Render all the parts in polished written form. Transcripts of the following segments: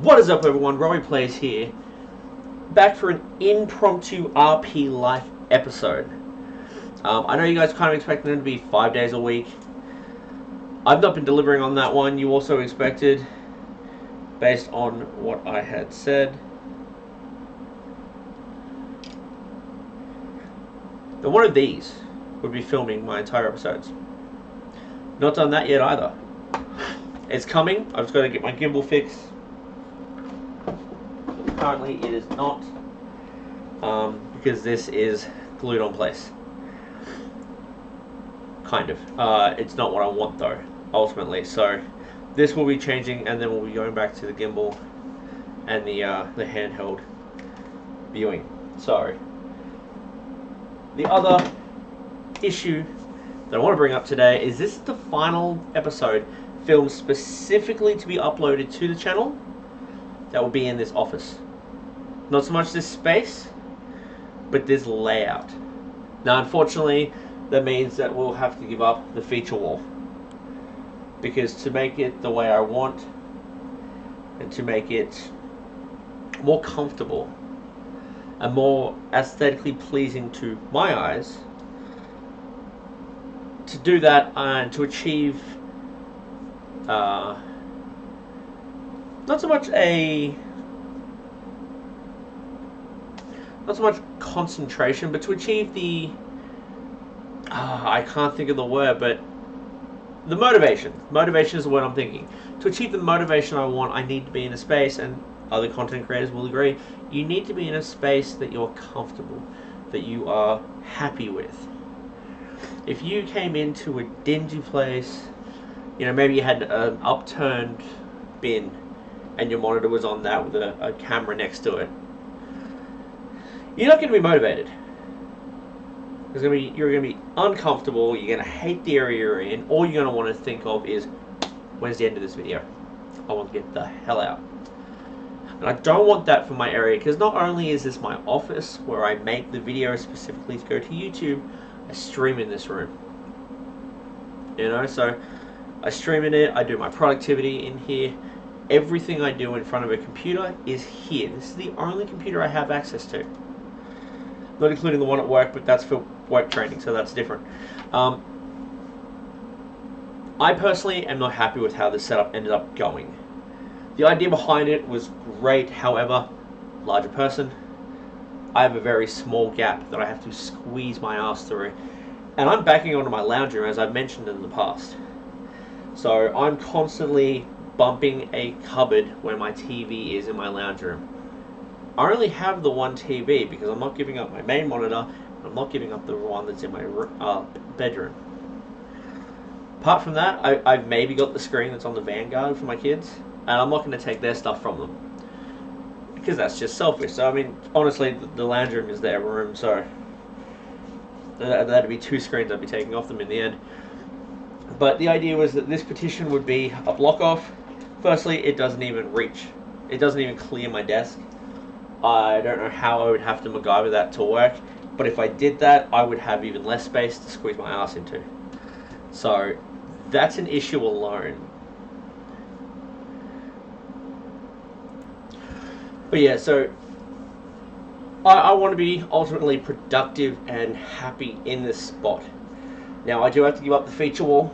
What is up, everyone? Robbie Plays here, back for an impromptu RP Life episode. I know you guys kind of expected them to be 5 days a week. I've not been delivering on that one. You also expected, based on what I had said, that one of these would be filming my entire episodes. Not done that yet either. It's coming. I've just got to get my gimbal fixed. Currently it is not, because this is glued on place. Kind of. It's not what I want though, ultimately. So this will be changing, and then we'll be going back to the gimbal and the handheld viewing. So the other issue that I want to bring up today is this is the final episode filmed specifically to be uploaded to the channel that will be in this office. Not so much this space, but this layout. Now, unfortunately, that means that we'll have to give up the feature wall, because to make it the way I want and to make it more comfortable and more aesthetically pleasing to my eyes, to do that and to achieve not so much concentration, but to achieve the I can't think of the word, but the motivation. Motivation is the word I'm thinking. To achieve the motivation I want, I need to be in a space, and other content creators will agree, you need to be in a space that you're comfortable, that you are happy with. If you came into a dingy place, you know, maybe you had an upturned bin and your monitor was on that with a camera next to it, you're not going to be motivated. You're going to be uncomfortable, you're going to hate the area you're in. All you're going to want to think of is, when's the end of this video? I want to get the hell out. And I don't want that for my area, because not only is this my office where I make the video specifically to go to YouTube, I stream in this room. You know, so I stream in it, I do my productivity in here. Everything I do in front of a computer is here. This is the only computer I have access to. Not including the one at work, but that's for work training, so that's different. I personally am not happy with how this setup ended up going. The idea behind it was great, however, larger person, I have a very small gap that I have to squeeze my ass through. And I'm backing onto my lounge room, as I've mentioned in the past. So I'm constantly bumping a cupboard where my TV is in my lounge room. I only have the one TV because I'm not giving up my main monitor, and I'm not giving up the one that's in my bedroom. Apart from that, I've maybe got the screen that's on the Vanguard for my kids, and I'm not going to take their stuff from them, because that's just selfish. So I mean, honestly, the lounge room is their room, so that'd be two screens I'd be taking off them in the end. But the idea was that this partition would be a block off. Firstly, it doesn't even reach. It doesn't even clear my desk. I don't know how I would have to MacGyver that to work, but if I did that, I would have even less space to squeeze my ass into. So that's an issue alone. But yeah, so I want to be ultimately productive and happy in this spot. Now, I do have to give up the feature wall,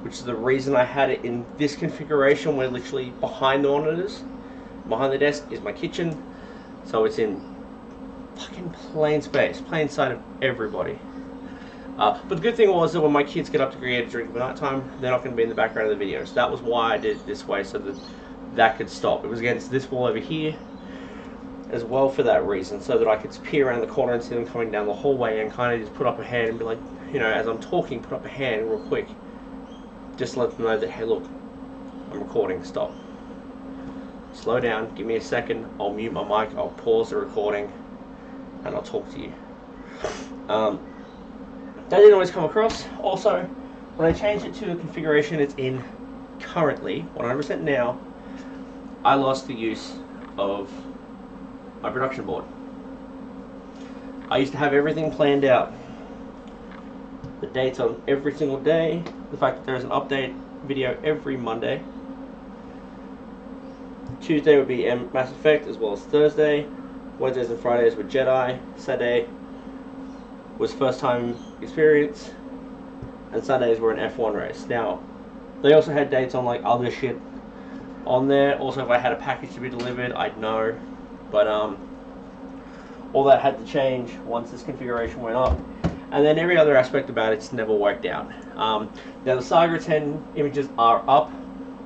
which is the reason I had it in this configuration, where literally behind the monitors, behind the desk, is my kitchen. So it's in fucking plain space, plain sight of everybody. But the good thing was that when my kids get up to create a drink at night time, they're not going to be in the background of the video. So that was why I did it this way, so that could stop. It was against this wall over here as well for that reason, so that I could peer around the corner and see them coming down the hallway and kind of just put up a hand and be like, you know, as I'm talking, put up a hand real quick. Just let them know that, hey, look, I'm recording, stop. Slow down, give me a second, I'll mute my mic, I'll pause the recording, and I'll talk to you. That didn't always come across. Also, when I changed it to the configuration it's in currently, 100% now, I lost the use of my production board. I used to have everything planned out. The dates on every single day, the fact that there's an update video every Monday, Tuesday would be Mass Effect, as well as Thursday. Wednesdays and Fridays were Jedi. Saturday was first time experience, and Sundays were an F1 race. Now, they also had dates on like other shit on there. Also, if I had a package to be delivered, I'd know. But all that had to change once this configuration went up. And then every other aspect about it's never worked out. Now the Saga 10 images are up.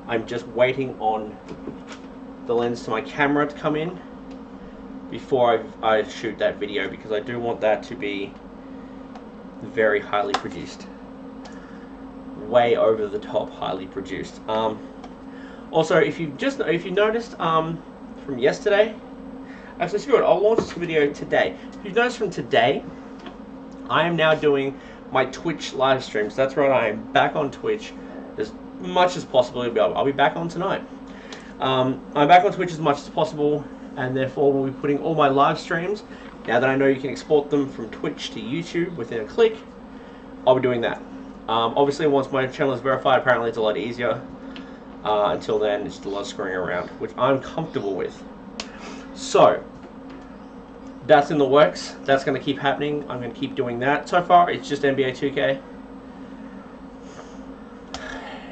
I'm just waiting on the lens to my camera to come in before I shoot that video, because I do want that to be very highly produced. Way over the top highly produced. Also, if you noticed from yesterday, actually screw it, I'll launch this video today. If you've noticed from today, I am now doing my Twitch live streams. That's right, I am back on Twitch as much as possible. I'll be back on tonight. I'm back on Twitch as much as possible, and therefore we'll be putting all my live streams, now that I know you can export them from Twitch to YouTube within a click, I'll be doing that. Obviously, once my channel is verified, apparently it's a lot easier. Until then, it's just a lot of screwing around, which I'm comfortable with. So, that's in the works. That's going to keep happening. I'm going to keep doing that. So far, it's just NBA 2K.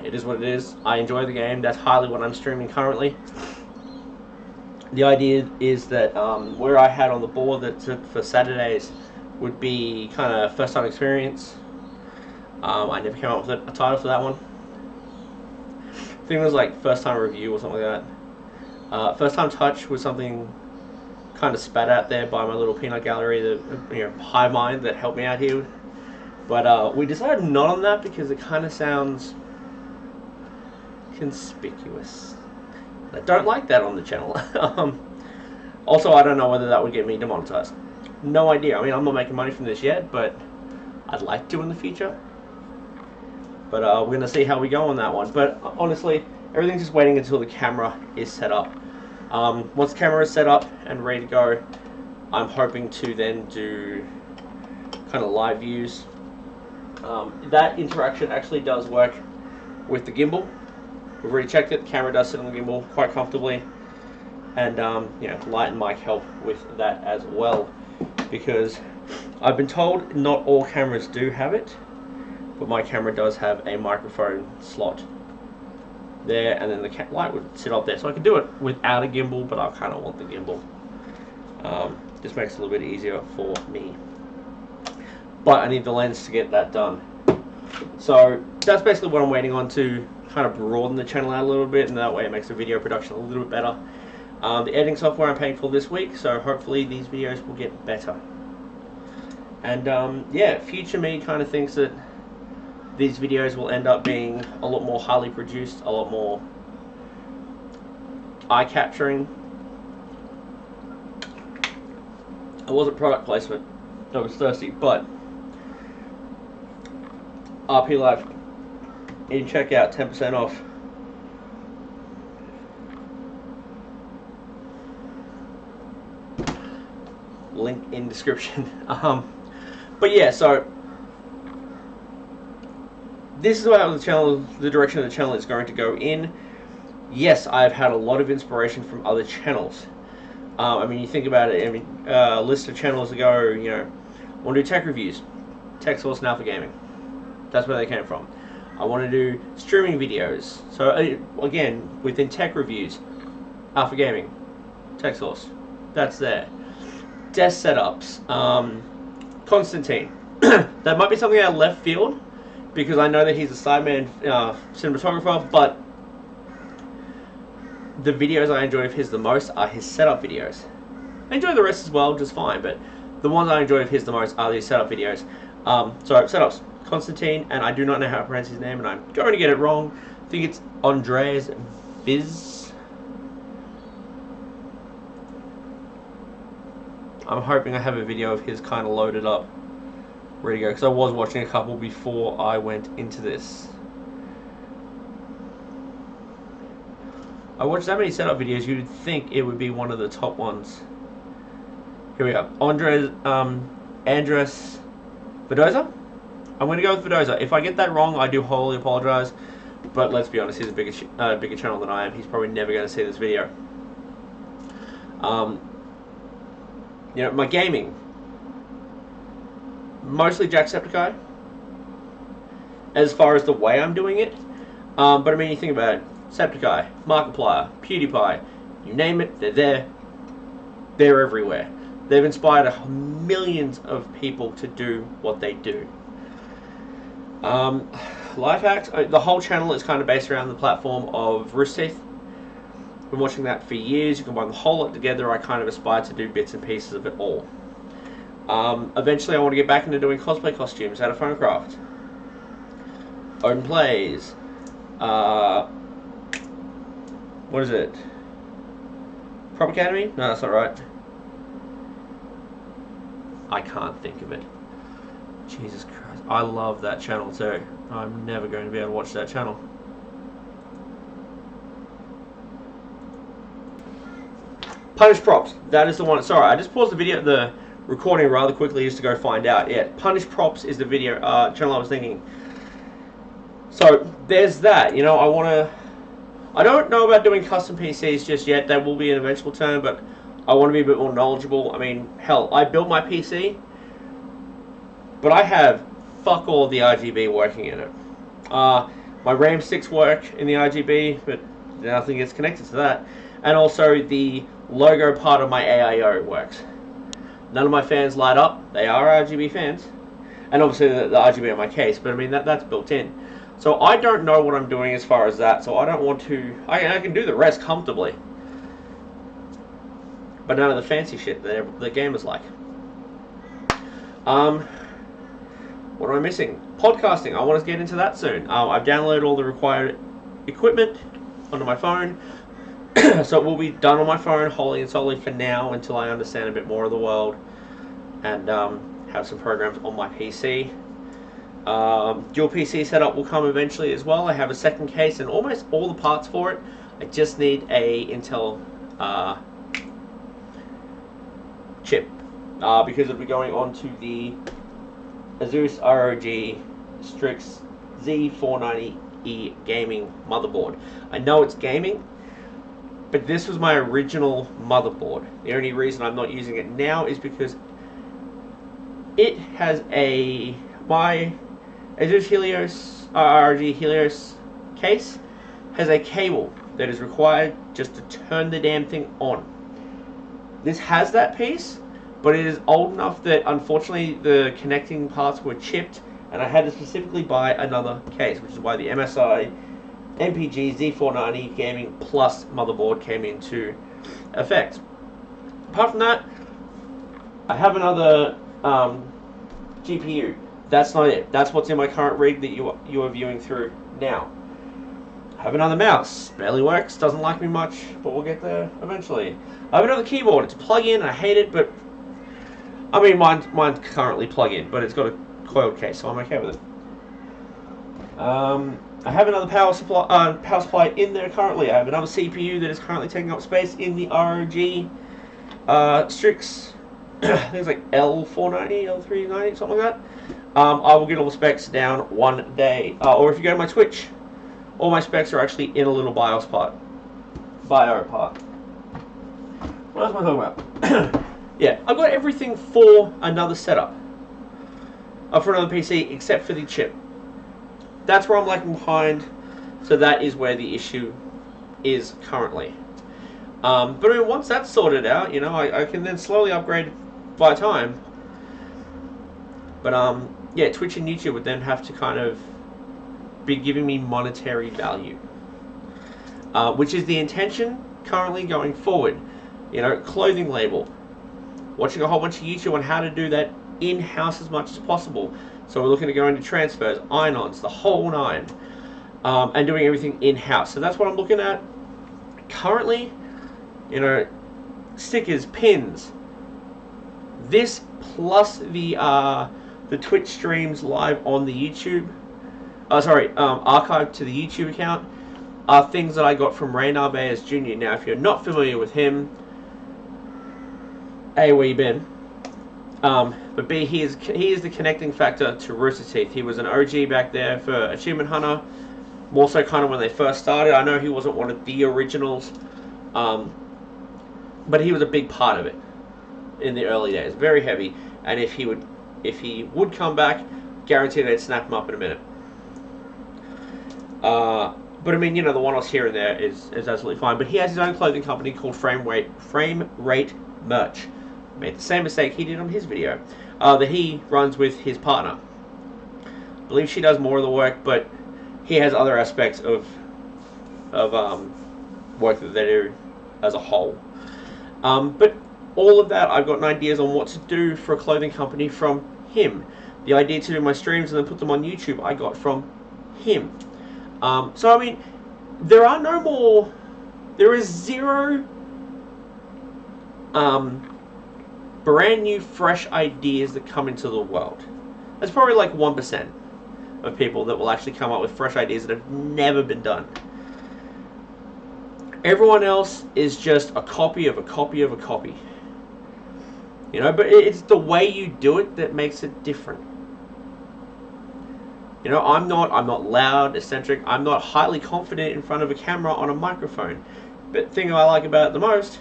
It is what it is. I enjoy the game. That's highly what I'm streaming currently. The idea is that where I had on the board that for Saturdays would be kind of first time experience. I never came up with a title for that one. I think it was like first time review or something like that. First time touch was something kind of spat out there by my little peanut gallery, the hive mind that helped me out here. But we decided not on that because it kind of sounds conspicuous. I don't like that on the channel. Also, I don't know whether that would get me demonetized. No idea. I mean, I'm not making money from this yet, but I'd like to in the future. But we're going to see how we go on that one. But honestly, everything's just waiting until the camera is set up. Once the camera is set up and ready to go, I'm hoping to then do kind of live views. That interaction actually does work with the gimbal. We've already checked it. The camera does sit on the gimbal quite comfortably. And light and mic help with that as well. Because I've been told not all cameras do have it. But my camera does have a microphone slot there, and then the light would sit up there. So I can do it without a gimbal, but I kind of want the gimbal. Just makes it a little bit easier for me. But I need the lens to get that done. So that's basically what I'm waiting on, to kind of broaden the channel out a little bit, and that way it makes the video production a little bit better. The editing software I'm paying for this week, so hopefully these videos will get better. And yeah, future me kind of thinks that these videos will end up being a lot more highly produced, a lot more eye-capturing. It wasn't product placement, I was thirsty, but RP Live in checkout, 10% off. Link in description. But yeah, so this is how the direction of the channel is going to go in. Yes, I've had a lot of inspiration from other channels. I mean, you think about it. I mean, a list of channels ago, I want to do tech reviews, Tech Source and Alpha Gaming. That's where they came from. I want to do streaming videos. So again, within tech reviews, Alpha Gaming, Tech Source, that's there. Desk setups, Constantine. That might be something out of left field, because I know that he's a sideman cinematographer, but the videos I enjoy of his the most are his setup videos. I enjoy the rest as well, just fine, but the ones I enjoy of his the most are these setup videos. So setups, Constantine, and I do not know how to pronounce his name, and I'm going to get it wrong. I think it's Andreas Viz. I'm hoping I have a video of his kind of loaded up, ready to go, because I was watching a couple before I went into this. I watched that many setup videos, you'd think it would be one of the top ones. Here we go. Andres Verdoza? I'm going to go with Verdoza. If I get that wrong, I do wholly apologize. But let's be honest, he's a bigger channel than I am. He's probably never going to see this video. Um, my gaming, mostly Jacksepticeye, as far as the way I'm doing it. But I mean, you think about it, Septiceye, Markiplier, PewDiePie, you name it, they're there. They're everywhere. They've inspired millions of people to do what they do. Life hacks, the whole channel is kind of based around the platform of Rooster Teeth. Been watching that for years. You can buy the whole lot together. I kind of aspire to do bits and pieces of it all. Eventually I want to get back into doing cosplay costumes out of Phonecraft. Open plays. What is it? Prop Academy? No, that's not right. I can't think of it. Jesus Christ. I love that channel too. I'm never going to be able to watch that channel. Punish Props. That is the one. Sorry, I just paused the recording rather quickly just to go find out. Yeah, Punish Props is the video channel I was thinking. So there's that. I don't know about doing custom PCs just yet. That will be an eventual turn, but I want to be a bit more knowledgeable. I mean, hell, I built my PC, but I have fuck all the RGB working in it. My RAM sticks work in the RGB, but nothing gets connected to that. And also the logo part of my AIO works. None of my fans light up. They are RGB fans. And obviously the RGB on my case, but I mean, that's built in. So I don't know what I'm doing as far as that, so I don't want to... I can do the rest comfortably. But none of the fancy shit that the gamers like. What am I missing? Podcasting. I want to get into that soon. I've downloaded all the required equipment onto my phone. So it will be done on my phone wholly and solely for now until I understand a bit more of the world and have some programs on my PC. Dual PC setup will come eventually as well. I have a second case and almost all the parts for it. I just need a Intel chip because it'll be going on to the Asus ROG Strix Z490E gaming motherboard. I know it's gaming, but this was my original motherboard. The only reason I'm not using it now is because it has my Asus Helios, ROG Helios case has a cable that is required just to turn the damn thing on. This has that piece, but it is old enough that unfortunately the connecting parts were chipped, and I had to specifically buy another case, which is why the MSI MPG Z490 Gaming Plus motherboard came into effect. Apart from that, I have another GPU. That's not it. That's what's in my current rig that you are viewing through now. I have another mouse. Barely works. Doesn't like me much, but we'll get there eventually. I have another keyboard. It's a plug-in. I hate it, but I mean mine's currently plug-in, but it's got a coiled case, so I'm okay with it. I have another power supply in there currently. I have another CPU that is currently taking up space in the ROG Strix. I think it's like L490, L390, something like that. I will get all the specs down one day. Or if you go to my Twitch, all my specs are actually in a little BIOS part. Bio part. What else am I talking about? Yeah, I've got everything for another setup. For another PC, except for the chip. That's where I'm lagging behind. So that is where the issue is currently. But I mean, once that's sorted out, I can then slowly upgrade by time. But yeah, Twitch and YouTube would then have to kind of be giving me monetary value, which is the intention currently going forward. Clothing label, watching a whole bunch of YouTube on how to do that in-house as much as possible. So we're looking to go into transfers, iron-ons, the whole nine, and doing everything in-house. So that's what I'm looking at currently. Stickers, pins. This plus the Twitch streams live on the YouTube. Archived to the YouTube account are things that I got from Raynar Bayers Jr. Now, if you're not familiar with him, A, where you been? But B, he is the connecting factor to Rooster Teeth. He was an OG back there for Achievement Hunter, more so kind of when they first started. I know he wasn't one of the originals, but he was a big part of it in the early days, very heavy. And if he would come back, guaranteed I'd snap him up in a minute. But I mean, you know, the one-offs here and there is absolutely fine. But he has his own clothing company called Frame Rate Merch. Made the same mistake he did on his video, that he runs with his partner. I believe she does more of the work, but he has other aspects of work that they do as a whole. But all of that, I've gotten ideas on what to do for a clothing company from him. The idea to do my streams and then put them on YouTube, I got from him. So I mean, there is zero brand new fresh ideas that come into the world. There's probably like 1% of people that will actually come up with fresh ideas that have never been done. Everyone else is just a copy of a copy of a copy. You know, but it's the way you do it that makes it different. You know, I'm not loud, eccentric. I'm not highly confident in front of a camera on a microphone. But the thing I like about it the most,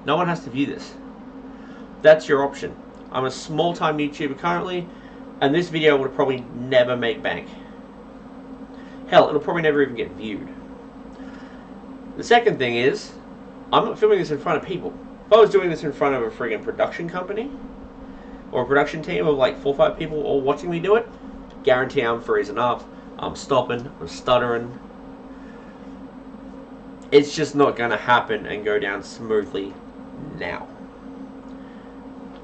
no one has to view this. That's your option. I'm a small-time YouTuber currently, and this video would probably never make bank. Hell, it'll probably never even get viewed. The second thing is, I'm not filming this in front of people. If I was doing this in front of a friggin' production company, or a production team of like 4 or 5 people all watching me do it, guarantee I'm freezing up, I'm stopping, I'm stuttering. It's just not going to happen and go down smoothly now.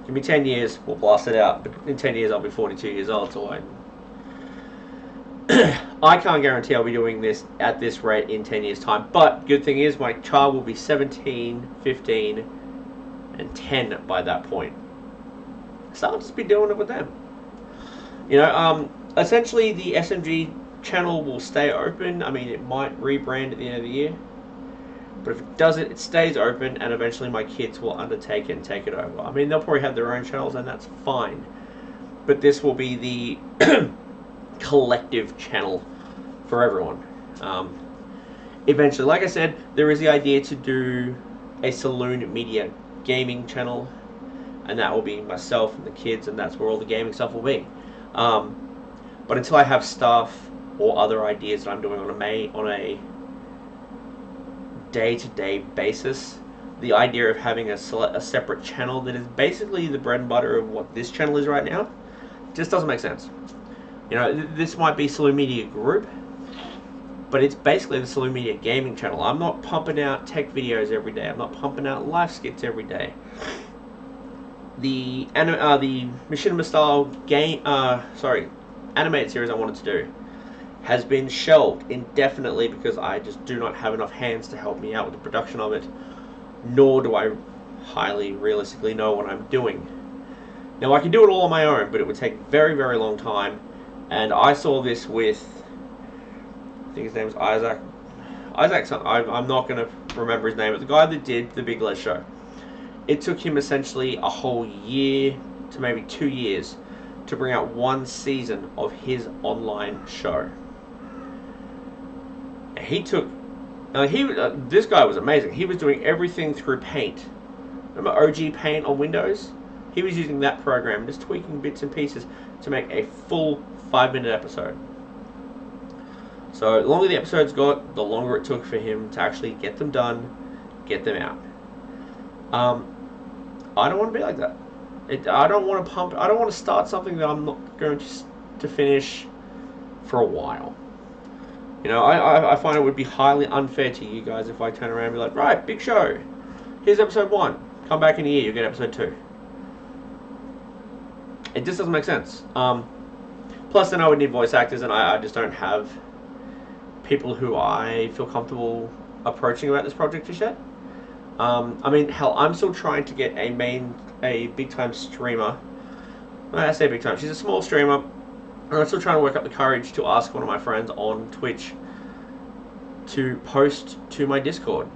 Give me 10 years, we'll blast it out. But in 10 years, I'll be 42 years old, so I can't guarantee I'll be doing this at this rate in 10 years' time. But good thing is, my child will be 17, 15, and 10 by that point. So I'll just be doing it with them. You know, essentially the SMG channel will stay open. I mean, it might rebrand at the end of the year. But if it doesn't, it stays open, and eventually my kids will undertake it and take it over. I mean, they'll probably have their own channels, and that's fine. But this will be the collective channel for everyone. Eventually, like I said, there is the idea to do a Saloon Media gaming channel, and that will be myself and the kids, and that's where all the gaming stuff will be. But until I have stuff or other ideas that I'm doing on a day-to-day basis, the idea of having a separate channel that is basically the bread and butter of what this channel is right now just doesn't make sense. You know, this might be Saloon Media Group, but it's basically the Saloon Media Gaming channel. I'm not pumping out tech videos every day. I'm not pumping out live skits every day. The Machinima style game, animated series I wanted to do has been shelved indefinitely because I just do not have enough hands to help me out with the production of it, nor do I highly realistically know what I'm doing. Now, I can do it all on my own, but it would take a very, very long time, and I saw this with, I think his name is Isaac something. I'm not going to remember his name, but the guy that did The Big Les Show. It took him essentially a whole year to maybe 2 years to bring out one season of his online show. He took, this guy was amazing. He was doing everything through Paint. Remember OG Paint on Windows? He was using that program, just tweaking bits and pieces to make a full 5-minute episode. So the longer the episodes got, the longer it took for him to actually get them done, get them out. I don't want to be like that. I don't want to start something that I'm not going to finish for a while. You know, I find it would be highly unfair to you guys if I turn around and be like, right, big show, here's episode 1, come back in a year, you'll get episode 2. It just doesn't make sense. Plus then I would need voice actors, and I just don't have people who I feel comfortable approaching about this project just yet. I mean, hell, I'm still trying to get a big-time streamer. I say big-time, she's a small streamer. And I'm still trying to work up the courage to ask one of my friends on Twitch to post to my Discord.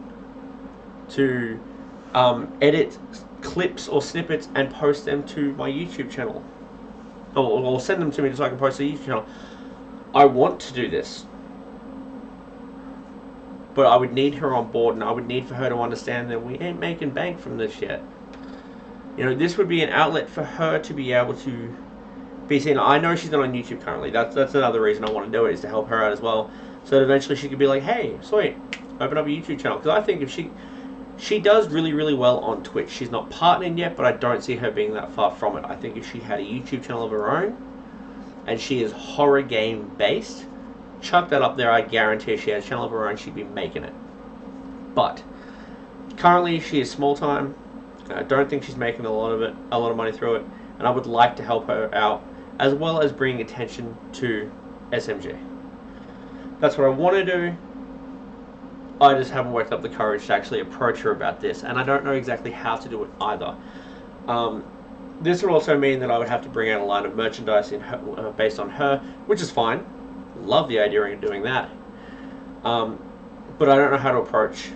To edit clips or snippets and post them to my YouTube channel. Or send them to me so I can post to the YouTube channel. I want to do this. but I would need her on board, and I would need for her to understand that we ain't making bank from this yet. You know, this would be an outlet for her to be able to be seen. I know she's not on YouTube currently. That's another reason I want to do it, is to help her out as well, so that eventually she could be like, hey, sweet, open up a YouTube channel. Because I think if she does really, really well on Twitch. She's not partnered yet, but I don't see her being that far from it. I think if she had a YouTube channel of her own, and she is horror game based, chuck that up there, I guarantee if she had a channel of her own, she'd be making it. But currently she is small time. I don't think she's making a lot of money through it, and I would like to help her out, as well as bring attention to SMG. That's what I want to do. I just haven't worked up the courage to actually approach her about this, and I don't know exactly how to do it either. This would also mean that I would have to bring out a line of merchandise based on her, which is fine. Love the idea of doing that. But I don't know how to approach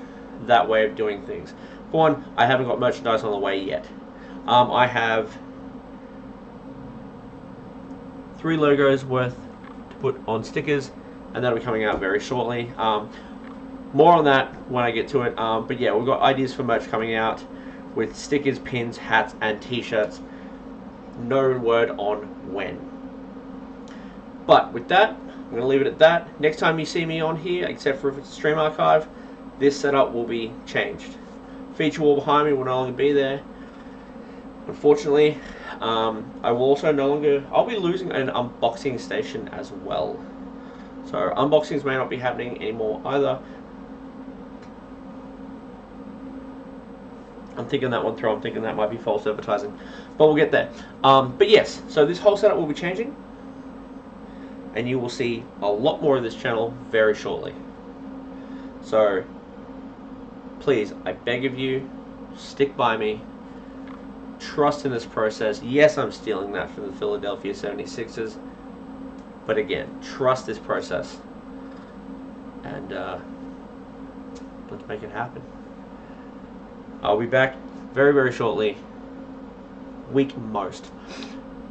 that way of doing things. For one, I haven't got merchandise on the way yet. I have 3 logos worth to put on stickers, and that'll be coming out very shortly. More on that when I get to it. But yeah, we've got ideas for merch coming out with stickers, pins, hats, and t-shirts. No word on when. But with that, I'm going to leave it at that. Next time you see me on here, except for if it's a stream archive, this setup will be changed. Feature wall behind me will no longer be there. Unfortunately, I will also no longer... I'll be losing an unboxing station as well. So unboxings may not be happening anymore either. I'm thinking that one through. I'm thinking that might be false advertising, but we'll get there. But yes, so this whole setup will be changing, and you will see a lot more of this channel very shortly. So please, I beg of you, stick by me. Trust in this process. Yes, I'm stealing that from the Philadelphia 76ers, but again, trust this process, and let's make it happen. I'll be back very, very shortly, week most,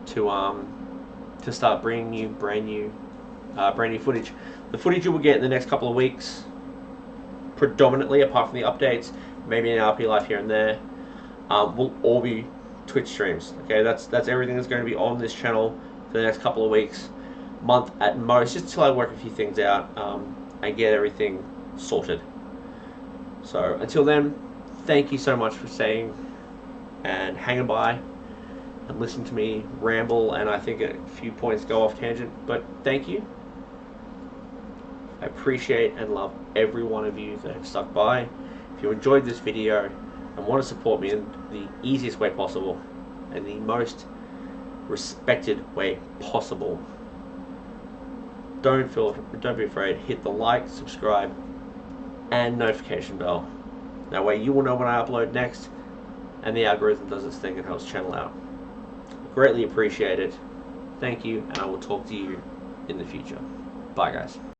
to start bringing you brand new footage. The footage you will get in the next couple of weeks, predominantly, apart from the updates, maybe an RP live here and there, will all be Twitch streams. Okay, that's everything that's going to be on this channel for the next couple of weeks, month at most, just until I work a few things out and get everything sorted. So until then, thank you so much for staying and hanging by and listening to me ramble, and I think a few points go off tangent, but thank you. I appreciate and love every one of you that have stuck by. If you enjoyed this video and want to support me in the easiest way possible and the most respected way possible, don't be afraid. Hit the like, subscribe, and notification bell. That way you will know when I upload next, and the algorithm does its thing and helps channel out. Greatly appreciate it. Thank you, and I will talk to you in the future. Bye, guys.